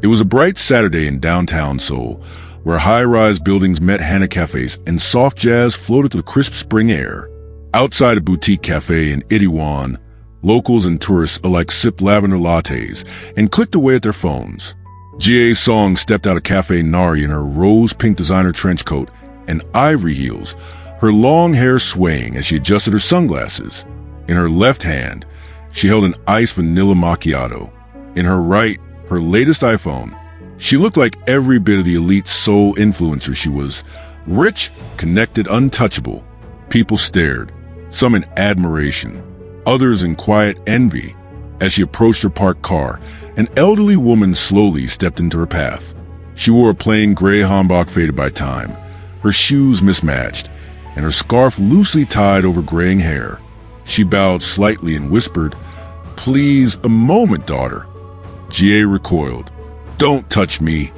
It was a bright Saturday in downtown Seoul, where high-rise buildings met Hana cafes and soft jazz floated through the crisp spring air. Outside a boutique cafe in Itaewon, locals and tourists alike sipped lavender lattes and clicked away at their phones. Jie Song stepped out of Cafe Nari in her rose-pink designer trench coat and ivory heels, her long hair swaying as she adjusted her sunglasses. In her left hand, she held an iced vanilla macchiato. In her right, her latest iPhone. She looked like every bit of the elite soul influencer she was. Rich, connected, untouchable. People stared, some in admiration, others in quiet envy. As she approached her parked car, an elderly woman slowly stepped into her path. She wore a plain gray hanbok faded by time, her shoes mismatched, and her scarf loosely tied over graying hair. She bowed slightly and whispered, "Please, a moment, daughter." Jie recoiled. "Don't touch me,"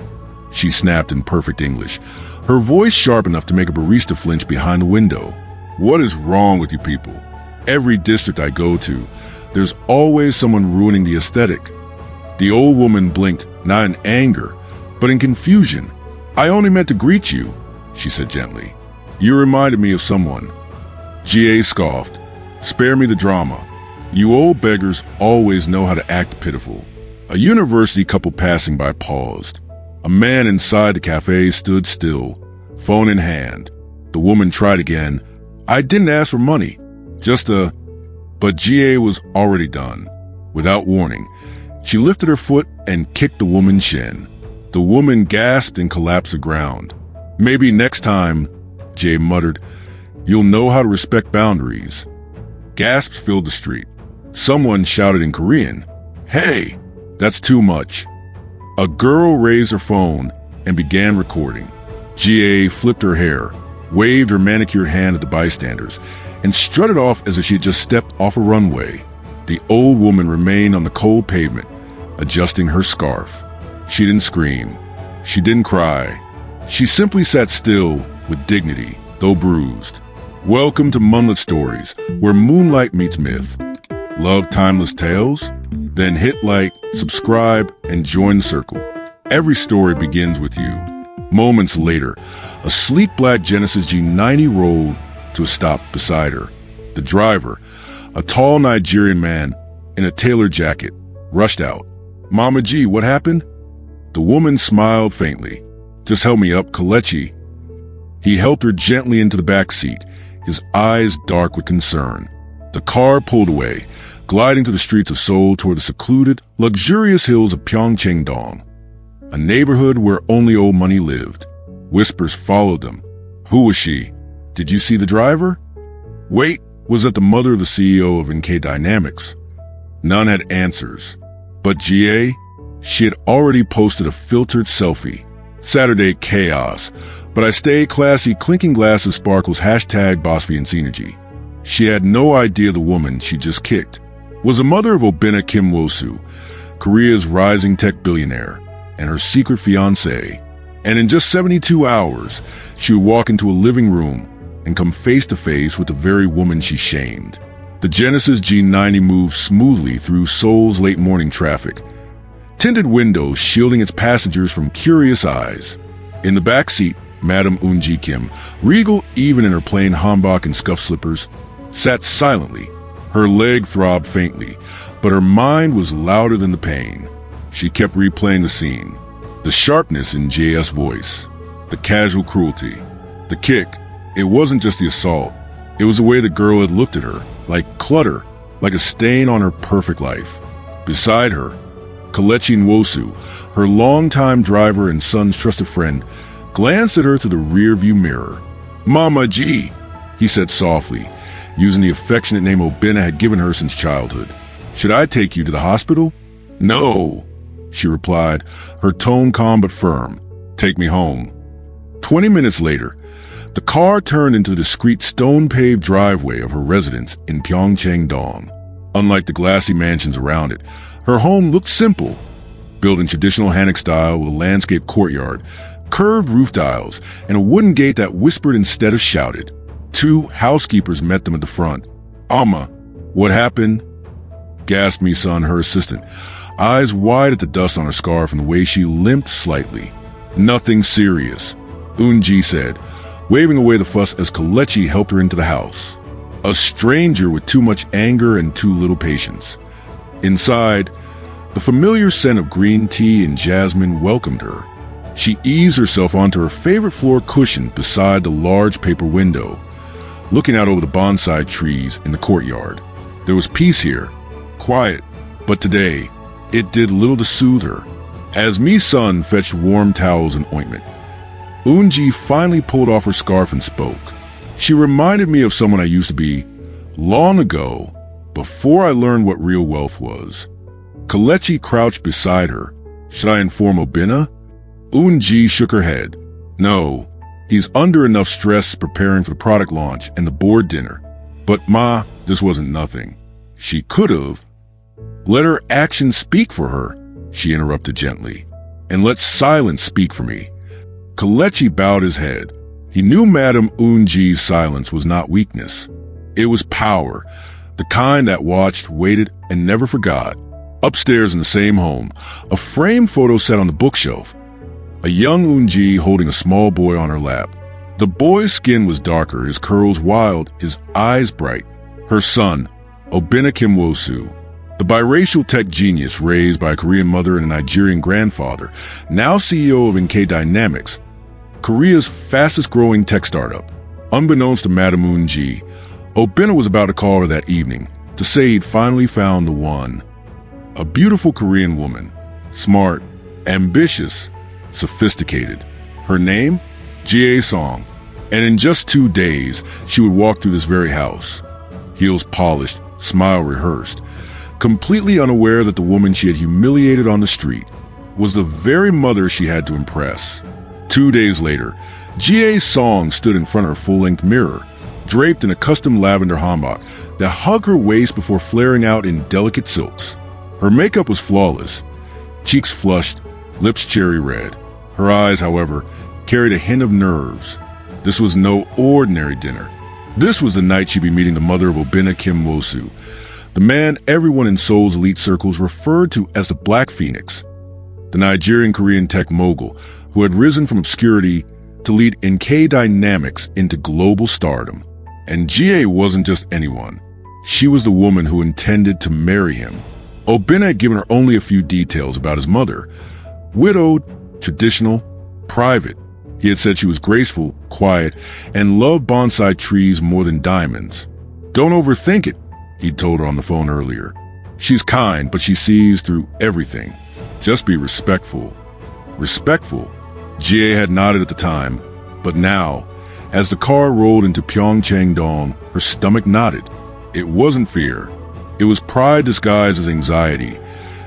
she snapped in perfect English, her voice sharp enough to make a barista flinch behind the window. "What is wrong with you people? Every district I go to, there's always someone ruining the aesthetic." The old woman blinked, not in anger, but in confusion. "I only meant to greet you," she said gently. "You reminded me of someone." Jie scoffed. "Spare me the drama. You old beggars always know how to act pitiful." A university couple passing by paused. A man inside the cafe stood still, phone in hand. The woman tried again. "I didn't ask for money. But Jie was already done. Without warning, she lifted her foot and kicked the woman's shin. The woman gasped and collapsed to the ground. "Maybe next time," Jie muttered, "you'll know how to respect boundaries." Gasps filled the street. Someone shouted in Korean, "Hey, that's too much." A girl raised her phone and began recording. Jie flipped her hair, waved her manicured hand at the bystanders, and strutted off as if she had just stepped off a runway. The old woman remained on the cold pavement, adjusting her scarf. She didn't scream. She didn't cry. She simply sat still with dignity, though bruised. Welcome to Moonlit Stories, where moonlight meets myth. Love timeless tales? Then hit like, subscribe, and join the circle. Every story begins with you. Moments later, a sleek black Genesis G90 rolled to a stop beside her. The driver, a tall Nigerian man in a tailored jacket, rushed out. "Mama G, what happened?" The woman smiled faintly. "Just help me up, Kalechi." He helped her gently into the back seat, his eyes dark with concern. The car pulled away, gliding through the streets of Seoul toward the secluded, luxurious hills of Pyeongchang-dong, a neighborhood where only old money lived. Whispers followed them. Who was she? Did you see the driver? Wait, was that the mother of the CEO of NK Dynamics? None had answers. But Jie? She had already posted a filtered selfie. Saturday chaos, but I stayed classy, clinking glasses sparkles, hashtag boss Fiancée. She had no idea the woman she just kicked was the mother of Obina Kim Wosu, Korea's rising tech billionaire, and her secret fiancé. And in just 72 hours, she would walk into a living room and come face to face with the very woman she shamed. The Genesis G90 moved smoothly through Seoul's late morning traffic, tinted windows shielding its passengers from curious eyes. In the back seat, Madame Eun Ji Kim, regal even in her plain hanbok and scuffed slippers, sat silently. Her leg throbbed faintly, but her mind was louder than the pain. She kept replaying the scene, the sharpness in Jie's voice, the casual cruelty, the kick. It wasn't just the assault. It was the way the girl had looked at her, like clutter, like a stain on her perfect life. Beside her, Kalechi Nwosu, her longtime driver and son's trusted friend, glanced at her through the rearview mirror. "Mama G," he said softly, using the affectionate name Obina had given her since childhood. "Should I take you to the hospital?" "No," she replied, her tone calm but firm. "Take me home." 20 minutes later, the car turned into the discreet stone-paved driveway of her residence in Pyeongchang-dong. Unlike the glassy mansions around it, her home looked simple, built in traditional Hanok style with a landscape courtyard, curved roof tiles, and a wooden gate that whispered instead of shouted. 2 housekeepers met them at the front. "Amma, what happened?" "Gasped me, son," her assistant. eyes wide at the dust on her scarf and the way she limped slightly. Nothing serious, Eun-ji said, waving away the fuss as Kelechi helped her into the house. A stranger with too much anger and too little patience. Inside, the familiar scent of green tea and jasmine welcomed her. She eased herself onto her favorite floor cushion beside the large paper window, looking out over the bonsai trees in the courtyard. There was peace here, quiet, but today, it did little to soothe her. As Mi-sun fetched warm towels and ointment, Eun-ji finally pulled off her scarf and spoke. She reminded me of someone I used to be long ago, before I learned what real wealth was. Kelechi crouched beside her. Should I inform Obinna? Eun-ji shook her head. No, he's under enough stress preparing for the product launch and the board dinner. But Ma, this wasn't nothing. She could have. Let her actions speak for her, she interrupted gently. And let silence speak for me. Kelechi bowed his head. He knew Madame Eun-ji's silence was not weakness. It was power, the kind that watched, waited, and never forgot. Upstairs in the same home, a framed photo sat on the bookshelf. A young Eun-ji holding a small boy on her lap. The boy's skin was darker, his curls wild, his eyes bright. Her son, Obinna Kim-wosu, the biracial tech genius raised by a Korean mother and a Nigerian grandfather, now CEO of NK Dynamics, Korea's fastest-growing tech startup. Unbeknownst to Madame Eun-ji, Obinna was about to call her that evening to say he'd finally found the one. A beautiful Korean woman, smart, ambitious, sophisticated. Her name? Jae-song. And in just 2 days, she would walk through this very house. Heels polished, smile rehearsed, completely unaware that the woman she had humiliated on the street was the very mother she had to impress. 2 days later, Jae-song stood in front of her full-length mirror, draped in a custom lavender hanbok that hugged her waist before flaring out in delicate silks. Her makeup was flawless, cheeks flushed, lips cherry red. Her eyes, however, carried a hint of nerves. This was no ordinary dinner. This was the night she'd be meeting the mother of Obinna Kim-wosu, the man everyone in Seoul's elite circles referred to as the Black Phoenix, the Nigerian-Korean tech mogul who had risen from obscurity to lead NK Dynamics into global stardom. And Jie wasn't just anyone. She was the woman who intended to marry him. Obinna had given her only a few details about his mother. Widowed, traditional, private. He had said she was graceful, quiet, and loved bonsai trees more than diamonds. Don't overthink it, he'd told her on the phone earlier. She's kind, but she sees through everything. Just be respectful. Respectful. Jie had nodded at the time, but now, as the car rolled into Pyeongchang-dong, her stomach knotted. It wasn't fear. It was pride disguised as anxiety,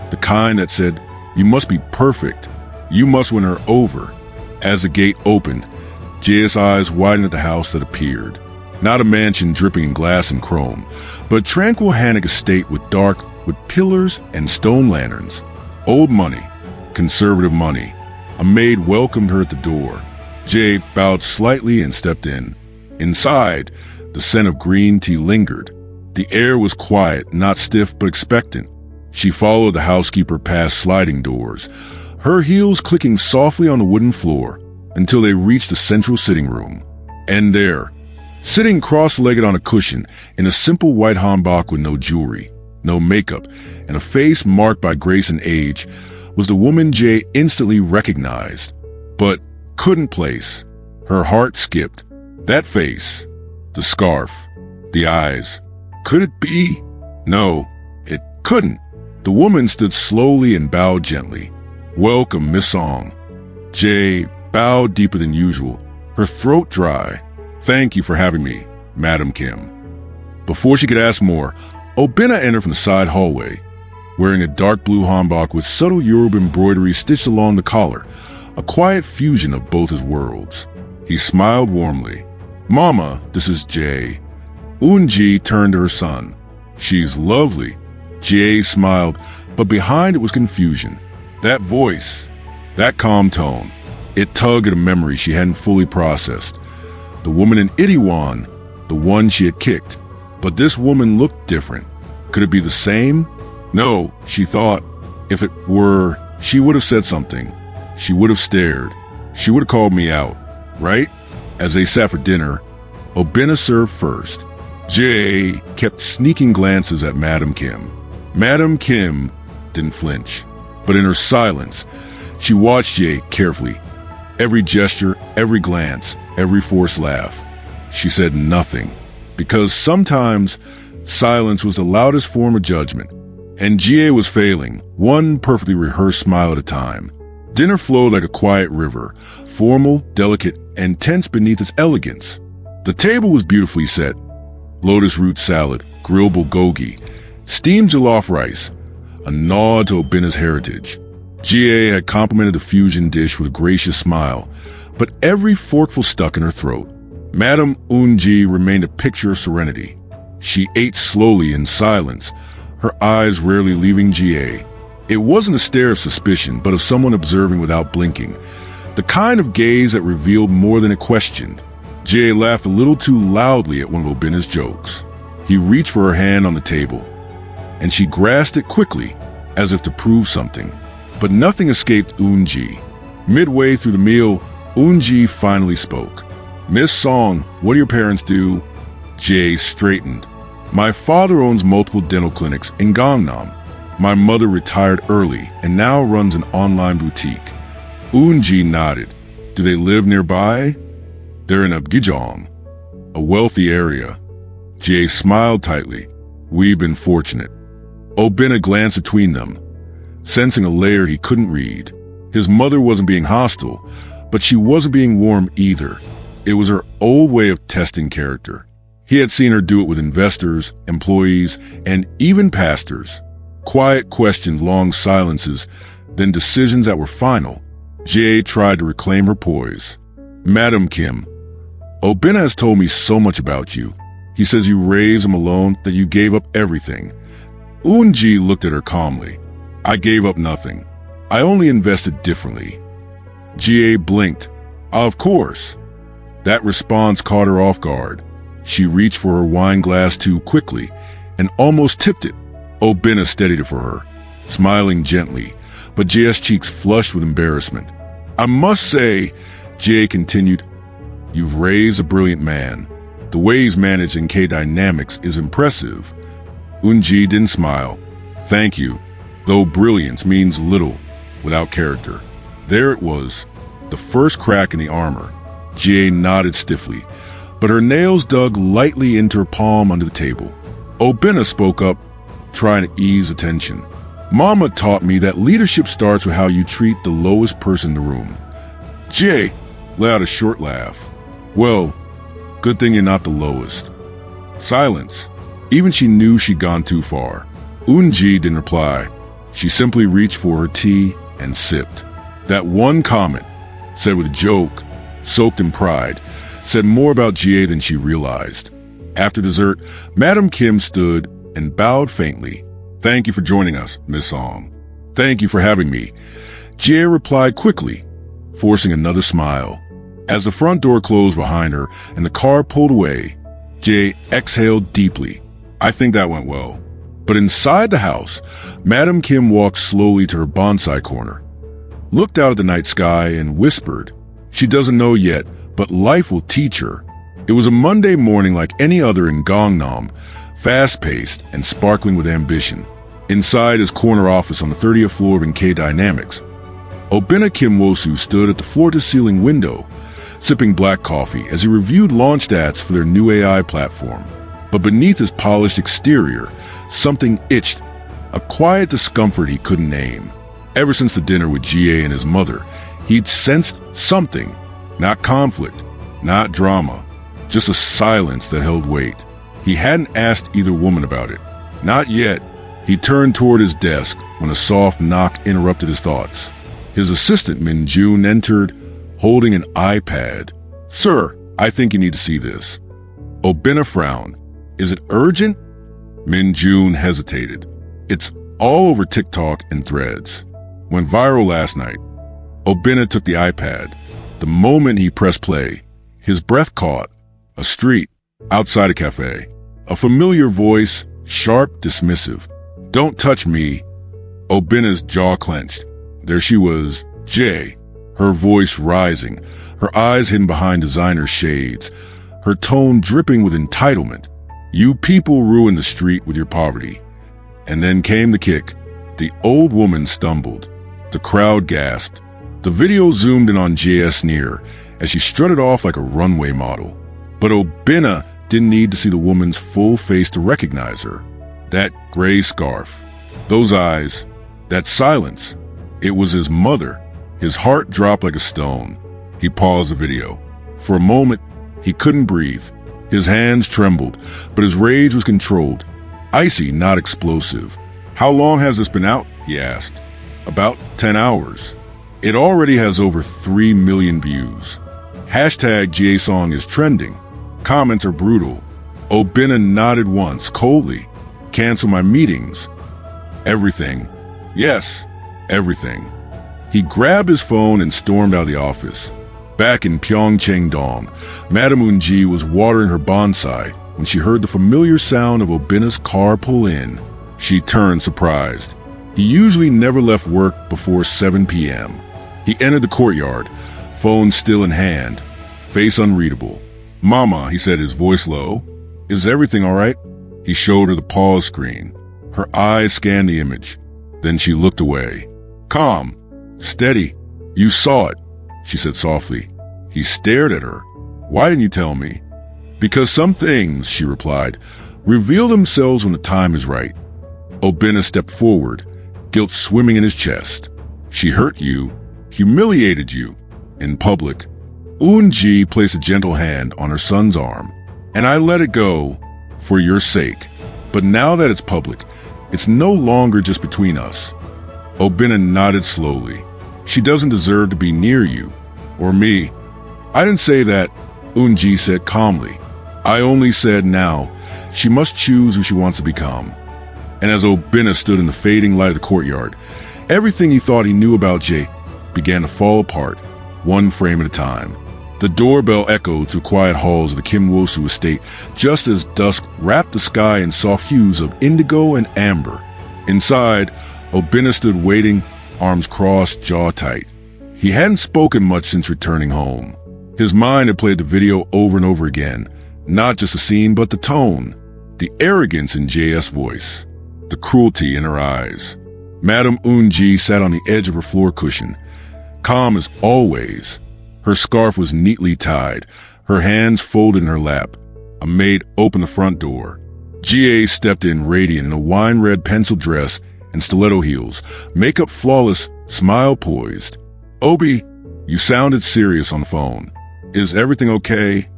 the kind that said, you must be perfect. You must win her over. As the gate opened, Jie's eyes widened at the house that appeared. Not a mansion dripping in glass and chrome, but a tranquil Hanok estate with pillars and stone lanterns. Old money, conservative money. A maid welcomed her at the door. Jie bowed slightly and stepped in. Inside, the scent of green tea lingered. The air was quiet, not stiff but expectant. She followed the housekeeper past sliding doors, her heels clicking softly on the wooden floor, until they reached the central sitting room. And there, sitting cross-legged on a cushion in a simple white hanbok with no jewelry, no makeup, and a face marked by grace and age, was the woman Jie instantly recognized, but couldn't place. Her heart skipped. That face, the scarf, the eyes. Could it be? No, it couldn't. The woman stood slowly and bowed gently. Welcome, Miss Song. Jie bowed deeper than usual, her throat dry. Thank you for having me, Madam Kim. Before she could ask more, Obinna entered from the side hallway, wearing a dark blue hanbok with subtle Yoruba embroidery stitched along the collar, a quiet fusion of both his worlds. He smiled warmly. Mama, this is Jie. Eun-ji turned to her son. She's lovely. Jie smiled, but behind it was confusion. That voice, that calm tone, it tugged at a memory she hadn't fully processed. The woman in Itaewon, the one she had kicked. But this woman looked different. Could it be the same? No, she thought. If it were, she would have said something. She would have stared. She would have called me out, right? As they sat for dinner, Obina served first. Jay kept sneaking glances at Madam Kim. Madam Kim didn't flinch, but in her silence, she watched Jay carefully. Every gesture, every glance, every forced laugh. She said nothing, because sometimes silence was the loudest form of judgment, and Jay was failing, one perfectly rehearsed smile at a time. Dinner flowed like a quiet river, formal, delicate, and tense beneath its elegance. The table was beautifully set. Lotus root salad, grilled bulgogi, steamed jollof rice, a nod to Obina's heritage. Jie had complimented the fusion dish with a gracious smile, but every forkful stuck in her throat. Madame Unji remained a picture of serenity. She ate slowly in silence, her eyes rarely leaving Jie. It wasn't a stare of suspicion, but of someone observing without blinking, the kind of gaze that revealed more than it questioned. Jie laughed a little too loudly at one of Obina's jokes. He reached for her hand on the table, and she grasped it quickly, as if to prove something. But nothing escaped Unji. Midway through the meal, Unji finally spoke. "Miss Song, what do your parents do?" Jie straightened. "My father owns multiple dental clinics in Gangnam. My mother retired early and now runs an online boutique." Unji nodded. "Do they live nearby?" "They're in Abgijong, a wealthy area." Jie smiled tightly. "We've been fortunate." Obina glanced between them, sensing a layer he couldn't read. His mother wasn't being hostile, but she wasn't being warm either. It was her old way of testing character. He had seen her do it with investors, employees, and even pastors. Quiet questions, long silences, then decisions that were final. Jie tried to reclaim her poise. "Madam Kim, Obina has told me so much about you. He says you raised him alone, that you gave up everything." Unji looked at her calmly. "I gave up nothing. I only invested differently." Jie blinked. "Of course." That response caught her off guard. She reached for her wine glass too quickly and almost tipped it. Obina steadied it for her, smiling gently, but Jie's cheeks flushed with embarrassment. "I must say," Jie continued, "you've raised a brilliant man. The way he's managed in K-Dynamics is impressive." Unji didn't smile. "Thank you, though brilliance means little without character." There it was, the first crack in the armor. Jie nodded stiffly, but her nails dug lightly into her palm under the table. Obina spoke up, trying to ease the tension. "Mama taught me that leadership starts with how you treat the lowest person in the room." Jie let out a short laugh. "Well, good thing you're not the lowest." Silence. Even she knew she'd gone too far. Unji didn't reply. She simply reached for her tea and sipped. That one comment, said with a joke, soaked in pride, said more about Jie than she realized. After dessert, Madam Kim stood and bowed faintly. "Thank you for joining us, Miss Song." "Thank you for having me." Jie replied quickly, forcing another smile. As the front door closed behind her and the car pulled away, Jie exhaled deeply. "I think that went well." But inside the house, Madam Kim walked slowly to her bonsai corner, looked out at the night sky and whispered, "She doesn't know yet, but life will teach her." It was a Monday morning like any other in Gangnam, fast-paced and sparkling with ambition. Inside his corner office on the 30th floor of NK Dynamics, Obina Kim Wosu stood at the floor-to-ceiling window, sipping black coffee as he reviewed launch stats for their new AI platform. But beneath his polished exterior, something itched, a quiet discomfort he couldn't name. Ever since the dinner with Jie and his mother, he'd sensed something, not conflict, not drama, just a silence that held weight. He hadn't asked either woman about it. Not yet. He turned toward his desk when a soft knock interrupted his thoughts. His assistant, Min Jun, entered, holding an iPad. "Sir, I think you need to see this." Obina frowned. "Is it urgent?" Min Jun hesitated. "It's all over TikTok and Threads. Went viral last night." Obina took the iPad. The moment he pressed play, his breath caught. A street, outside a cafe. A familiar voice, sharp, dismissive. "Don't touch me." Obina's jaw clenched. There she was, Jay, her voice rising, her eyes hidden behind designer shades, her tone dripping with entitlement. You people ruined the street with your poverty. And then came the kick. The old woman stumbled. The crowd gasped. The video zoomed in on J.S. Near as she strutted off like a runway model. But Obina didn't need to see the woman's full face to recognize her. That gray scarf, those eyes, that silence. It was his mother. His heart dropped like a stone. He paused the video. For a moment, he couldn't breathe. His hands trembled, but his rage was controlled. Icy, not explosive. How long has this been out? He asked. About 10 hours. It already has over 3 million views. Hashtag GA song is trending. Comments are brutal. Obina nodded once, coldly. Cancel my meetings. Everything. Yes, everything. He grabbed his phone and stormed out of the office. Back in Pyeongchang-dong, Madame Eun-ji was watering her bonsai when she heard the familiar sound of Obina's car pull in. She turned surprised. He usually never left work before 7 p.m. He entered the courtyard, phone still in hand, face unreadable. Mama, he said, his voice low. Is everything all right? He showed her the pause screen. Her eyes scanned the image. Then she looked away. Calm, steady. You saw it, she said softly. He stared at her. Why didn't you tell me? Because some things, she replied, reveal themselves when the time is right. Obina stepped forward, guilt swimming in his chest. She hurt you, humiliated you, in public. Eun-ji placed a gentle hand on her son's arm, and I let it go for your sake. But now that it's public, it's no longer just between us. Obina nodded slowly. She doesn't deserve to be near you, or me. I didn't say that, Eun-ji said calmly. I only said now, she must choose who she wants to become. And as Obina stood in the fading light of the courtyard, everything he thought he knew about Jay began to fall apart, one frame at a time. The doorbell echoed through quiet halls of the Kim Wosu estate just as dusk wrapped the sky in soft hues of indigo and amber. Inside, Obina stood waiting, arms crossed, jaw tight. He hadn't spoken much since returning home. His mind had played the video over and over again, not just the scene but the tone, the arrogance in J.S.'s voice, the cruelty in her eyes. Madame Eun-ji sat on the edge of her floor cushion, calm as always. Her scarf was neatly tied, her hands folded in her lap. A maid opened the front door. G.A. stepped in radiant in a wine-red pencil dress and stiletto heels, makeup flawless, smile poised. Obi, you sounded serious on the phone. Is everything okay?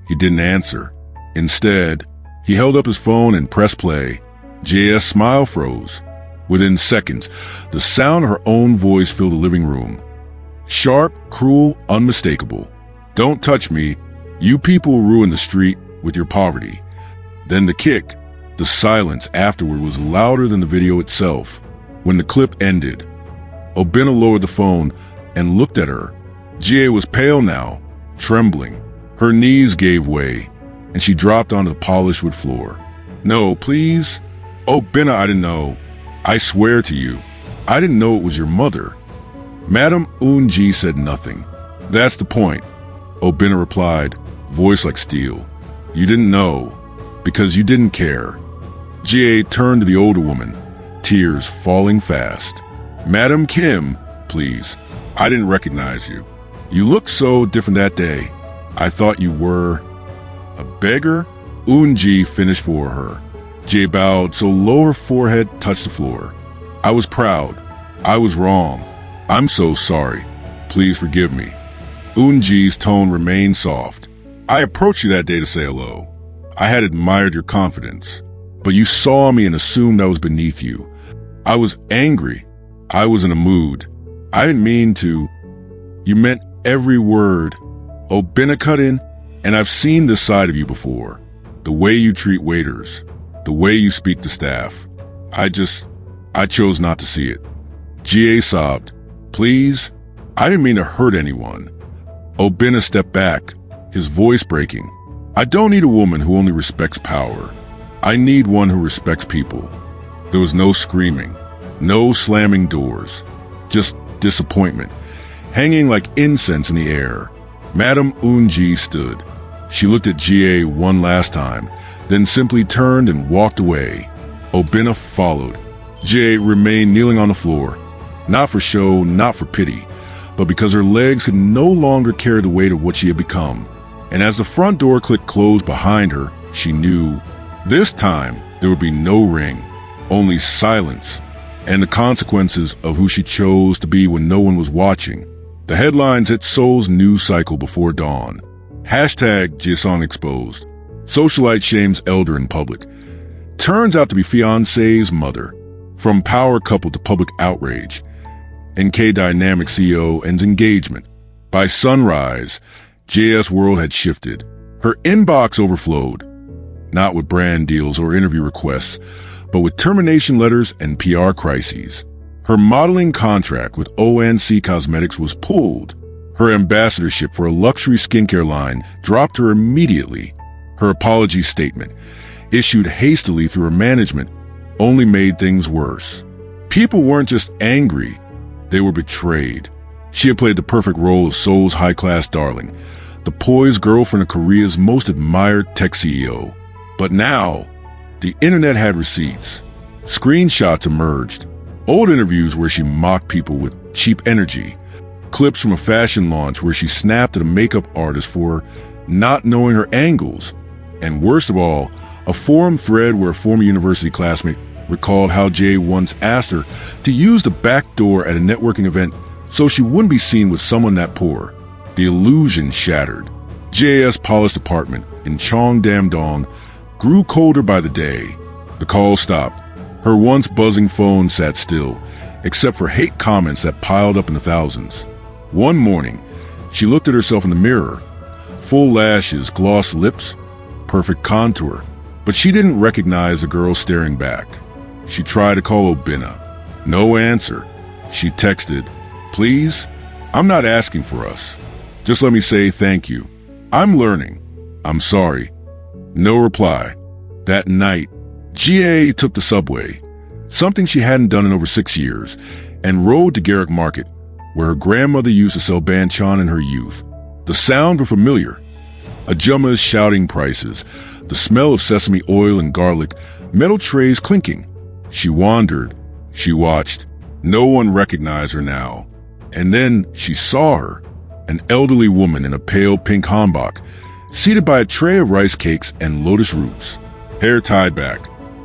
He didn't answer. Instead, he held up his phone and pressed play. J.S.'s smile froze. Within seconds, the sound of her own voice filled the living room. Sharp, cruel, unmistakable. Don't touch me. You people ruined the street with your poverty. Then the kick. The silence afterward was louder than the video itself. When the clip ended, Obina lowered the phone and looked at her. Jie was pale now, trembling. Her knees gave way, and she dropped onto the polished wood floor. No, please. Obina, I didn't know. I swear to you, I didn't know it was your mother. Madame Eun-ji said nothing. That's the point, Obina replied, voice like steel. You didn't know, because you didn't care. Jie turned to the older woman, tears falling fast. Madam Kim, please. I didn't recognize you. You looked so different that day. I thought you were a beggar. Eun-ji finished for her. Jie bowed so lower forehead touched the floor. I was proud. I was wrong. I'm so sorry. Please forgive me. Eun-ji's tone remained soft. I approached you that day to say hello. I had admired your confidence, but you saw me and assumed I was beneath you. I was angry. I was in a mood. I didn't mean to. You meant every word. Obina cut in, and I've seen this side of you before. The way you treat waiters, the way you speak to staff. I chose not to see it. Jie sobbed. Please? I didn't mean to hurt anyone. Obina stepped back, his voice breaking. I don't need a woman who only respects power. I need one who respects people. There was no screaming, No slamming doors. Just disappointment, hanging like incense in the air. Madame Unji stood. She looked at GA one last time, then simply turned and walked away. Obinna followed. GA remained kneeling on the floor, not for show, not for pity, but because her legs could no longer carry the weight of what she had become. And as the front door clicked closed behind her, she knew this time there would be no ring, only silence, and the consequences of who she chose to be when no one was watching. The headlines hit Seoul's news cycle before dawn. Hashtag Jisung exposed. Socialite shames elder in public. Turns out to be Fiancée's mother. From power couple to public outrage. NK Dynamic CEO ends engagement. By sunrise, JS World had shifted. Her inbox overflowed. Not with brand deals or interview requests, but with termination letters and PR crises. Her modeling contract with ONC Cosmetics was pulled. Her ambassadorship for a luxury skincare line dropped her immediately. Her apology statement, issued hastily through her management, only made things worse. People weren't just angry, they were betrayed. She had played the perfect role of Seoul's high-class darling, the poised girlfriend of Korea's most admired tech CEO. But now, the internet had receipts. Screenshots emerged. Old interviews where she mocked people with cheap energy. Clips from a fashion launch where she snapped at a makeup artist for not knowing her angles. And worst of all, a forum thread where a former university classmate recalled how Jay once asked her to use the back door at a networking event so she wouldn't be seen with someone that poor. The illusion shattered. JA's polished apartment in Cheongdam-dong grew colder by the day. The call stopped. Her once buzzing phone sat still, except for hate comments that piled up in the thousands. One morning, she looked at herself in the mirror. Full lashes, glossed lips, perfect contour. But she didn't recognize the girl staring back. She tried to call Obinna. No answer. She texted, "Please, I'm not asking for us. Just let me say thank you. I'm learning. I'm sorry." No reply. That night, GA took the subway, something she hadn't done in over 6 years, and rode to Garrick Market, where her grandmother used to sell banchan in her youth. The sound was familiar. Ajumas shouting prices, the smell of sesame oil and garlic, metal trays clinking. She wandered. She watched. No one recognized her now. And then she saw her, an elderly woman in a pale pink hanbok, seated by a tray of rice cakes and lotus roots. Hair tied back.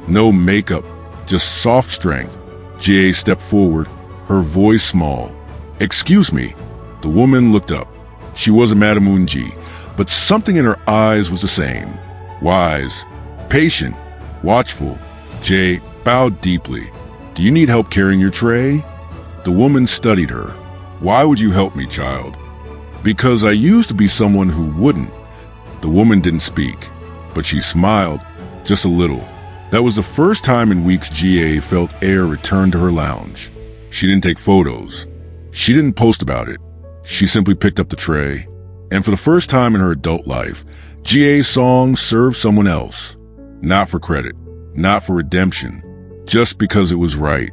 No makeup, just soft strength. GA stepped forward, her voice small. "Excuse me." The woman looked up. She wasn't Madame Unji, but something in her eyes was the same. Wise, patient, watchful. GA bowed deeply. "Do you need help carrying your tray?" The woman studied her. "Why would you help me, child?" "Because I used to be someone who wouldn't." The woman didn't speak, but she smiled, just a little. That was the first time in weeks GA felt air return to her lounge. She didn't take photos. She didn't post about it. She simply picked up the tray. And for the first time in her adult life, GA's song served someone else. Not for credit, not for redemption, just because it was right.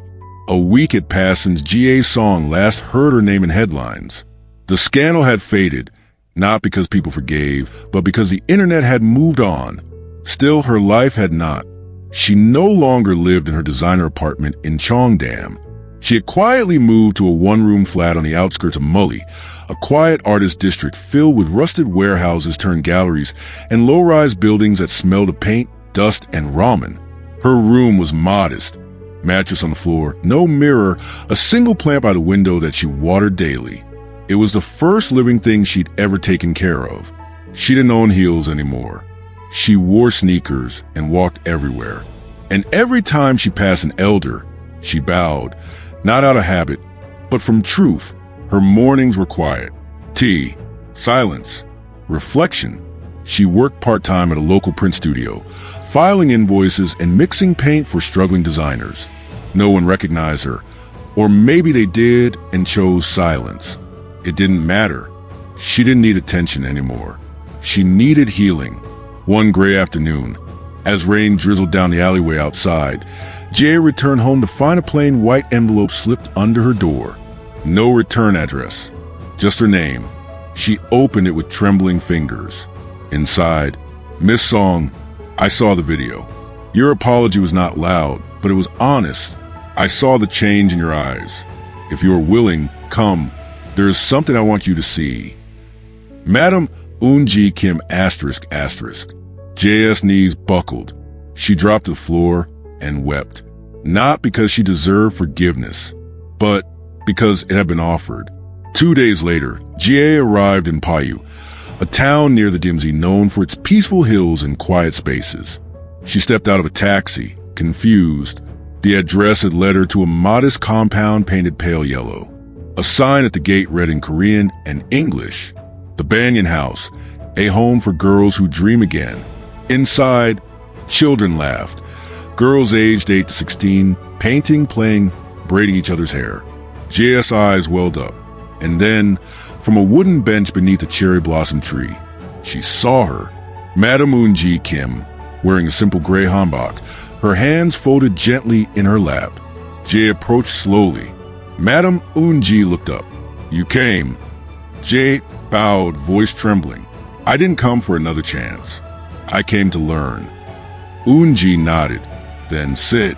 A week had passed since GA's song last heard her name in headlines. The scandal had faded, not because people forgave, but because the internet had moved on. Still, her life had not. She no longer lived in her designer apartment in Cheongdam. She had quietly moved to a one-room flat on the outskirts of Mully, a quiet artist district filled with rusted warehouses turned galleries and low-rise buildings that smelled of paint, dust, and ramen. Her room was modest. Mattress on the floor, no mirror, a single plant by the window that she watered daily. It was the first living thing she'd ever taken care of. She didn't own heels anymore. She wore sneakers and walked everywhere. And every time she passed an elder, she bowed, not out of habit, but from truth. Her mornings were quiet. Tea, silence, reflection. She worked part-time at a local print studio, filing invoices and mixing paint for struggling designers. No one recognized her, or maybe they did and chose silence. It didn't matter. She didn't need attention anymore. She needed healing. One gray afternoon, as rain drizzled down the alleyway outside, Jay returned home to find a plain white envelope slipped under her door. No return address, just her name. She opened it with trembling fingers. Inside, Miss Song, I saw the video. Your apology was not loud, but it was honest. I saw the change in your eyes. If you are willing, come. There is something I want you to see. Madam Eun-ji Kim ***. J.S. knees buckled. She dropped to the floor and wept. Not because she deserved forgiveness, but because it had been offered. 2 days later, Jie arrived in Payu, a town near the Dimsy known for its peaceful hills and quiet spaces. She stepped out of a taxi, confused. The address had led her to a modest compound painted pale yellow. A sign at the gate read in Korean and English, "The Banyan House, a home for girls who dream again." Inside, children laughed. Girls aged 8 to 16, painting, playing, braiding each other's hair. Jie's eyes welled up. And then, from a wooden bench beneath a cherry blossom tree, she saw her, Madam Eun-ji Kim, wearing a simple gray hanbok, her hands folded gently in her lap. Jie approached slowly. Madam Eun-ji looked up. "You came." Jie bowed, voice trembling. "I didn't come for another chance. I came to learn." Eun-ji nodded. "Then sit."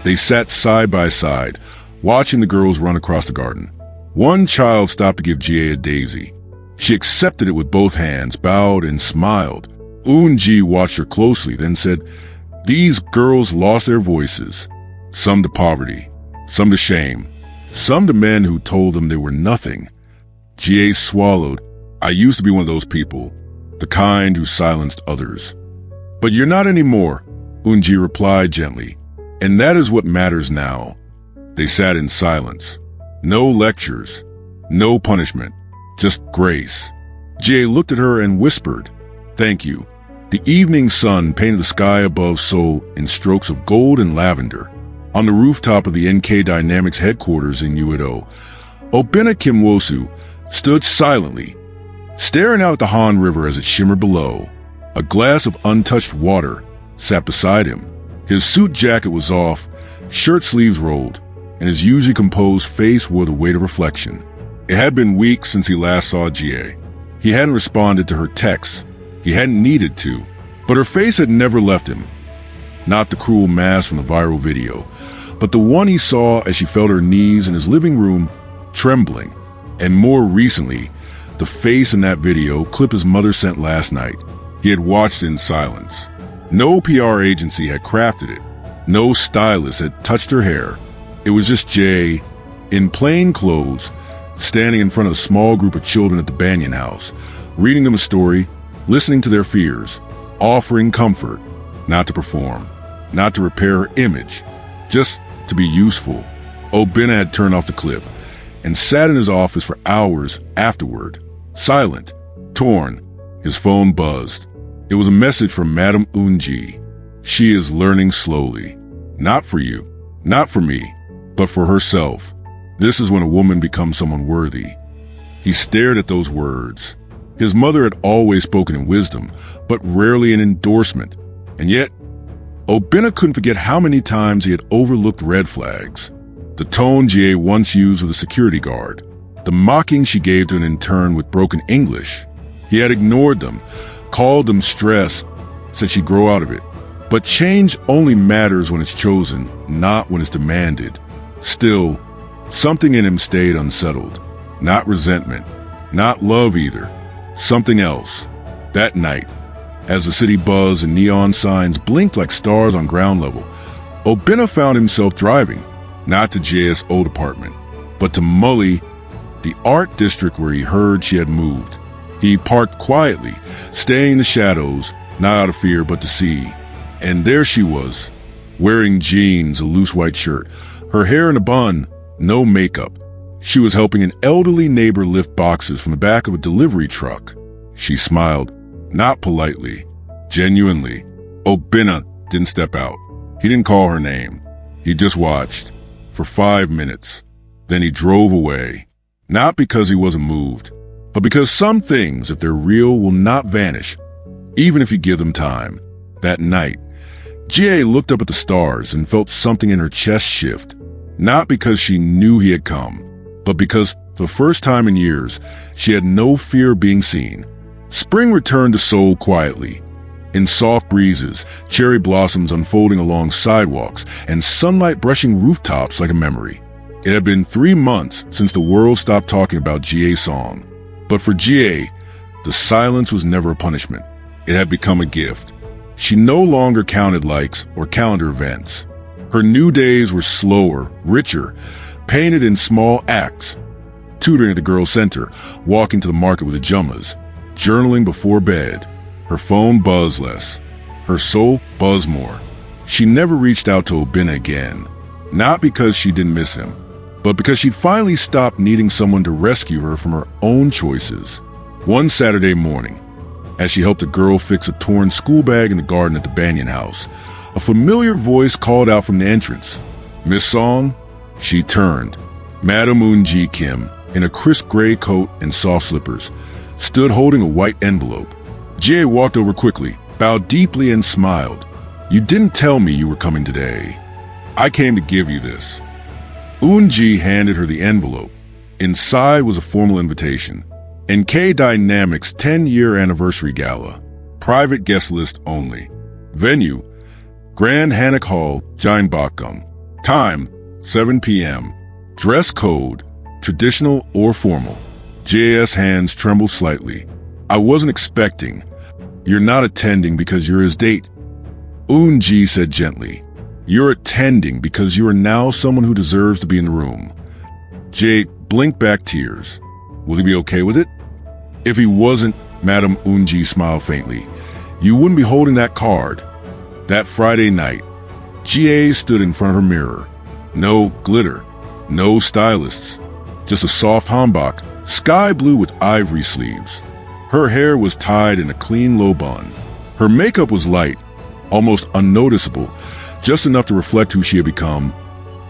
They sat side by side, watching the girls run across the garden. One child stopped to give Jie a daisy. She accepted it with both hands, bowed, and smiled. Eun-ji watched her closely, then said, "These girls lost their voices. Some to poverty, some to shame, some to men who told them they were nothing." Jie swallowed. "I used to be one of those people, the kind who silenced others. But you're not anymore," Eun-ji replied gently. "And that is what matters now." They sat in silence. No lectures, no punishment, just grace. Jie looked at her and whispered, "Thank you." The evening sun painted the sky above Seoul in strokes of gold and lavender. On the rooftop of the NK Dynamics headquarters in Uedo, Obina Kim Wosu stood silently, staring out at the Han River as it shimmered below. A glass of untouched water sat beside him. His suit jacket was off, shirt sleeves rolled, and his usually composed face wore the weight of reflection. It had been weeks since he last saw Jie. He hadn't responded to her texts. He hadn't needed to, but her face had never left him. Not the cruel mask from the viral video, but the one he saw as she felt her knees in his living room trembling. And more recently, the face in that video clip his mother sent last night. He had watched it in silence. No PR agency had crafted it. No stylist had touched her hair. It was just Jie, in plain clothes, standing in front of a small group of children at the Banyan House, reading them a story, listening to their fears, offering comfort, not to perform, not to repair her image, just to be useful. Obina had turned off the clip and sat in his office for hours afterward, silent, torn. His phone buzzed. It was a message from Madam Eun-ji. "She is learning slowly. Not for you, not for me, but for herself. This is when a woman becomes someone worthy." He stared at those words. His mother had always spoken in wisdom, but rarely in endorsement. And yet, Obina couldn't forget how many times he had overlooked red flags. The tone Jie once used with a security guard. The mocking she gave to an intern with broken English. He had ignored them, called them stress, said she'd grow out of it. But change only matters when it's chosen, not when it's demanded. Still, something in him stayed unsettled. Not resentment, not love either. Something else. That night, as the city buzzed and neon signs blinked like stars on ground level, Obina found himself driving, not to Jie's old apartment, but to Mully, the art district where he heard she had moved. He parked quietly, staying in the shadows, not out of fear but to see. And there she was, wearing jeans, a loose white shirt, her hair in a bun, no makeup. She was helping an elderly neighbor lift boxes from the back of a delivery truck. She smiled, not politely, genuinely. Obina didn't step out. He didn't call her name. He just watched for 5 minutes. Then he drove away, not because he wasn't moved, but because some things, if they're real, will not vanish, even if you give them time. That night, GA looked up at the stars and felt something in her chest shift, not because she knew he had come, but because for the first time in years, she had no fear of being seen. Spring returned to Seoul quietly. In soft breezes, cherry blossoms unfolding along sidewalks, and sunlight brushing rooftops like a memory. It had been 3 months since the world stopped talking about GA's song. But for GA, the silence was never a punishment. It had become a gift. She no longer counted likes or calendar events. Her new days were slower, richer, painted in small acts. Tutoring at the girls' center, walking to the market with the Jummas, journaling before bed. Her phone buzzed less. Her soul buzzed more. She never reached out to Obina again. Not because she didn't miss him, but because she'd finally stopped needing someone to rescue her from her own choices. One Saturday morning, as she helped a girl fix a torn school bag in the garden at the Banyan house, a familiar voice called out from the entrance. "Miss Song?" She turned. Madam Eun-ji Kim, in a crisp gray coat and soft slippers, stood holding a white envelope. GA walked over quickly, bowed deeply and smiled. "You didn't tell me you were coming today. I came to give you this." Eun-ji handed her the envelope. Inside was a formal invitation. NK Dynamics 10-year anniversary gala. Private guest list only. Venue, Grand Hanok Hall, Jinbakgung. Time, 7 p.m. Dress code, traditional or formal. JA's hands trembled slightly. "I wasn't expecting. You're not attending because you're his date." Eun-ji said gently. "You're attending because you are now someone who deserves to be in the room." Jay blinked back tears. Will he be okay with it? If he wasn't, Madam Eun-ji smiled faintly, you wouldn't be holding that card. That Friday night, GA stood in front of her mirror. No glitter, no stylists, just a soft hanbok, sky blue with ivory sleeves. Her hair was tied in a clean low bun. Her makeup was light, almost unnoticeable, just enough to reflect who she had become,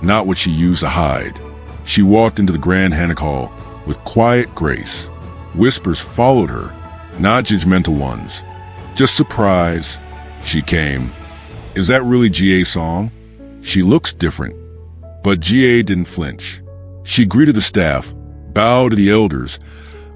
not what she used to hide. She walked into the Grand Hanok Hall with quiet grace. Whispers followed her, not judgmental ones, just surprise. She came. "Is that really GA's song? She looks different." But GA didn't flinch. She greeted the staff, bowed to the elders,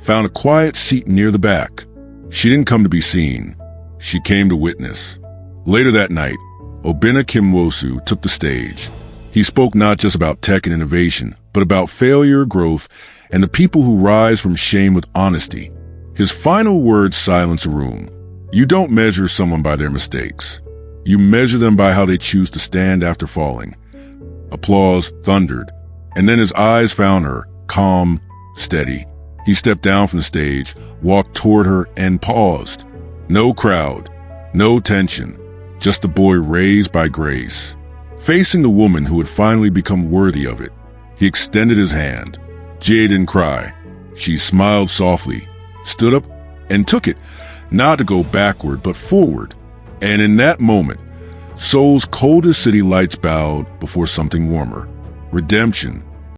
found a quiet seat near the back. She didn't come to be seen. She came to witness. Later that night, Obina Kim Wosu took the stage. He spoke not just about tech and innovation, but about failure, growth, and the people who rise from shame with honesty. His final words silenced the room. You don't measure someone by their mistakes. You measure them by how they choose to stand after falling. Applause thundered, and then his eyes found her, calm, steady. He stepped down from the stage, walked toward her, and paused. No crowd, no tension, just a boy raised by grace. Facing the woman who had finally become worthy of it, he extended his hand. Jade didn't cry. She smiled softly, stood up, and took it, not to go backward, but forward. And in that moment, Seoul's coldest city lights bowed before something warmer. Redemption,